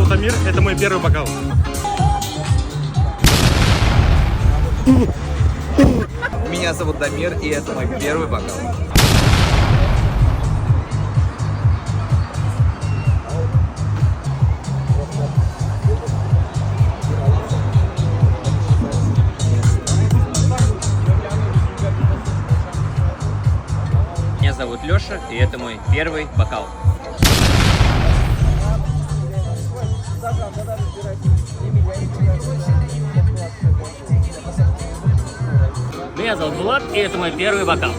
зовут Амир, это мой первый бокал. Меня зовут Дамир, и это мой первый бокал. Меня зовут Леша, и это мой первый бокал. Меня зовут Булат, и это мой первый бокал.